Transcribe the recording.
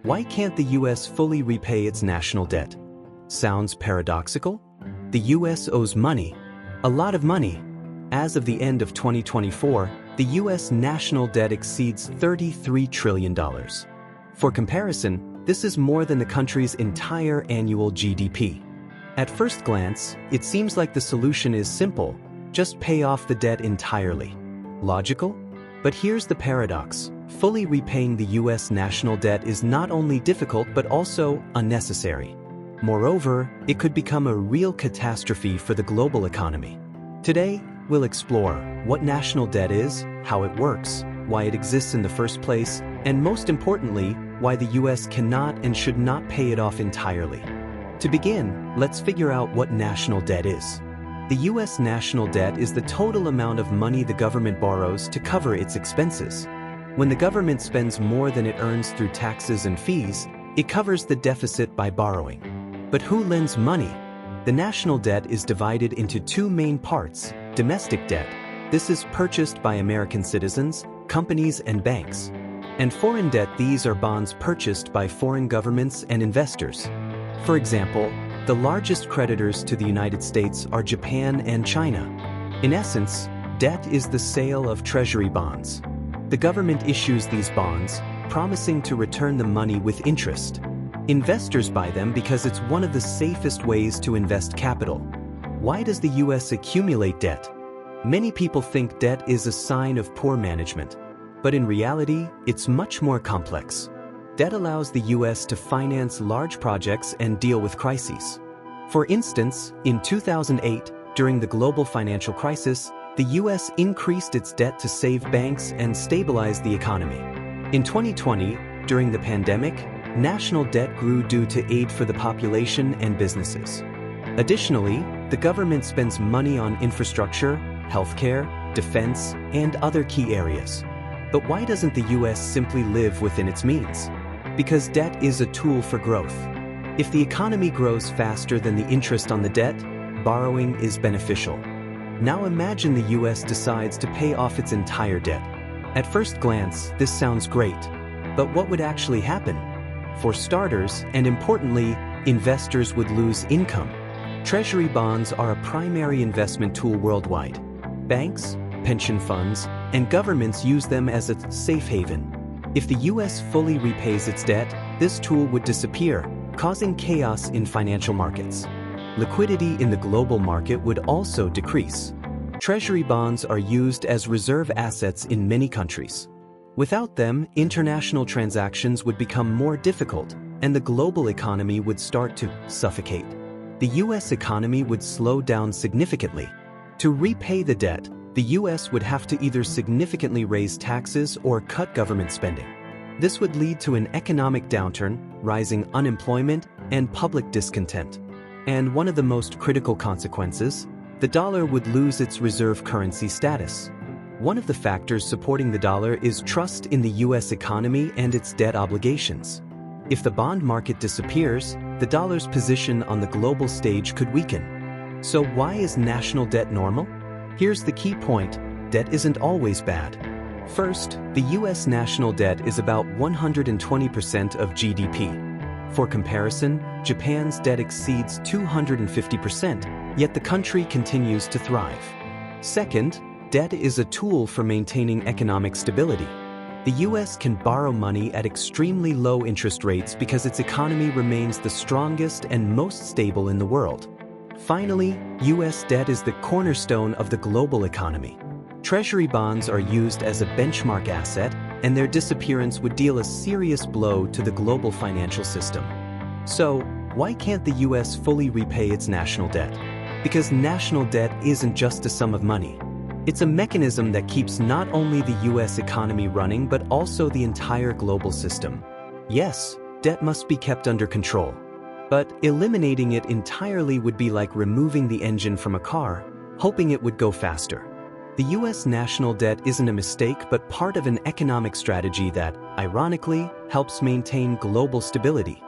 Why can't the US fully repay its national debt? Sounds paradoxical? The US owes money, a lot of money. As of the end of 2024, the US national debt exceeds $33 trillion. For comparison, this is more than the country's entire annual GDP. At first glance, it seems like the solution is simple: just pay off the debt entirely. Logical? But here's the paradox. Fully repaying the US national debt is not only difficult but also unnecessary. Moreover, it could become a real catastrophe for the global economy. Today, we'll explore what national debt is, how it works, why it exists in the first place, and most importantly, why the US cannot and should not pay it off entirely. To begin, let's figure out what national debt is. The US national debt is the total amount of money the government borrows to cover its expenses. When the government spends more than it earns through taxes and fees, it covers the deficit by borrowing. But who lends money? The national debt is divided into two main parts: domestic debt. This is purchased by American citizens, companies, and banks. And foreign debt. These are bonds purchased by foreign governments and investors. For example, the largest creditors to the United States are Japan and China. In essence, debt is the sale of treasury bonds. The government issues these bonds, promising to return the money with interest. Investors buy them because it's one of the safest ways to invest capital. Why does the US accumulate debt? Many people think debt is a sign of poor management, but in reality, it's much more complex. Debt allows the US to finance large projects and deal with crises. For instance, in 2008, during the global financial crisis, the US increased its debt to save banks and stabilize the economy. In 2020, during the pandemic, national debt grew due to aid for the population and businesses. Additionally, the government spends money on infrastructure, healthcare, defense, and other key areas. But why doesn't the US simply live within its means? Because debt is a tool for growth. If the economy grows faster than the interest on the debt, borrowing is beneficial. Now imagine the US decides to pay off its entire debt. At first glance, this sounds great. But what would actually happen? For starters, and importantly, investors would lose income. Treasury bonds are a primary investment tool worldwide. Banks, pension funds, and governments use them as a safe haven. If the US fully repays its debt, this tool would disappear, causing chaos in financial markets. Liquidity in the global market would also decrease. Treasury bonds are used as reserve assets in many countries. Without them, international transactions would become more difficult, and the global economy would start to suffocate. The US economy would slow down significantly. To repay the debt, the US would have to either significantly raise taxes or cut government spending. This would lead to an economic downturn, rising unemployment, and public discontent. And one of the most critical consequences, the dollar would lose its reserve currency status. One of the factors supporting the dollar is trust in the US economy and its debt obligations. If the bond market disappears, the dollar's position on the global stage could weaken. So why is national debt normal? Here's the key point: debt isn't always bad. First, the US national debt is about 120% of GDP. For comparison, Japan's debt exceeds 250%, yet the country continues to thrive. Second, debt is a tool for maintaining economic stability. The US can borrow money at extremely low interest rates because its economy remains the strongest and most stable in the world. Finally, US debt is the cornerstone of the global economy. Treasury bonds are used as a benchmark asset, and their disappearance would deal a serious blow to the global financial system. So, why can't the US fully repay its national debt? Because national debt isn't just a sum of money. It's a mechanism that keeps not only the US economy running but also the entire global system. Yes, debt must be kept under control. But eliminating it entirely would be like removing the engine from a car, hoping it would go faster. The US national debt isn't a mistake but part of an economic strategy that, ironically, helps maintain global stability.